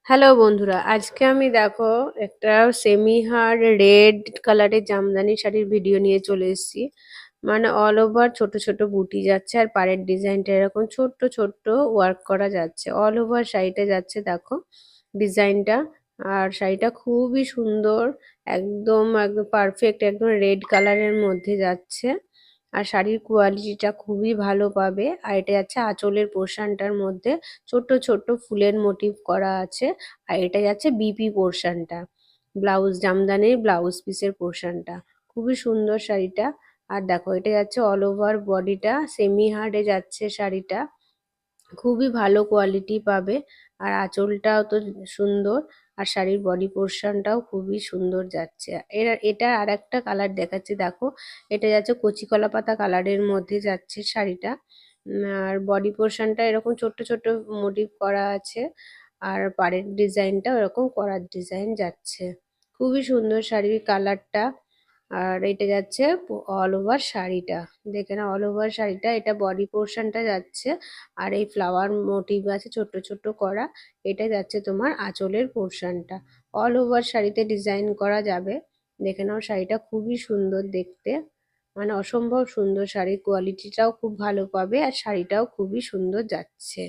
Hello বন্ধুরা, আজকে আমি দেখো একটা সেমি হার্ড রেড কালারের জামদানি শাড়ির ভিডিও নিয়ে চলে এসেছি। মানে অল ওভার ছোট ছোট বুটি যাচ্ছে আর পাড়ের ডিজাইনটা এরকম ছোট্ট ছোট্ট ওয়ার্ক করা যাচ্ছে। অল ওভার শাড়িটা যাচ্ছে দেখো ডিজাইনটা। আর শাড়িটা খুবই সুন্দর, একদম একদম পারফেক্ট, একদম রেড কালারের মধ্যে যাচ্ছে। আর শাড়ির কোয়ালিটিটা খুবই ভালো পাবে। আর এটা যাচ্ছে আঁচলের পোর্শনটার মধ্যে ছোট্ট ছোট্ট ফুলের মোটিভ করা আছে। আর এটা যাচ্ছে বিপি পোর্শনটা, ব্লাউজ জামদানির ব্লাউজ পিসের পোর্শনটা। খুবই সুন্দর শাড়িটা। আর দেখো এটা যাচ্ছে অল ওভার বডিটা সেমি হার্ডে যাচ্ছে শাড়িটা, খুবই ভালো কোয়ালিটি পাবে। আর আঁচলটাও তো সুন্দর, আর শাড়ির বডি পোর্শনটাও খুবই সুন্দর যাচ্ছে। এটা আর একটা কালার দেখাচ্ছে দেখো, এটা যাচ্ছে কচি কলা পাতা কালারের মধ্যে যাচ্ছে শাড়িটা। আর বডি পোর্শনটা এরকম ছোট্ট ছোট্ট মোটিভ করা আছে। আর পাড়ের ডিজাইনটা এরকম করার ডিজাইন যাচ্ছে। খুবই সুন্দর শাড়ির কালারটা। আর এটা যাচ্ছে অল ওভার শাড়িটা, দেখে না অল ওভার শাড়িটা, এটা বডি পোর্শনটা যাচ্ছে। আর এই ফ্লাওয়ার মোটিভ আছে ছোট্ট ছোট্ট করা, এটা যাচ্ছে তোমার আঁচলের পোর্শনটা। অল ওভার শাড়িতে ডিজাইন করা যাবে। দেখে নাও শাড়িটা খুবই সুন্দর দেখতে, মানে অসম্ভব সুন্দর শাড়ির কোয়ালিটিটাও খুব ভালো পাবে আর শাড়িটাও খুবই সুন্দর যাচ্ছে।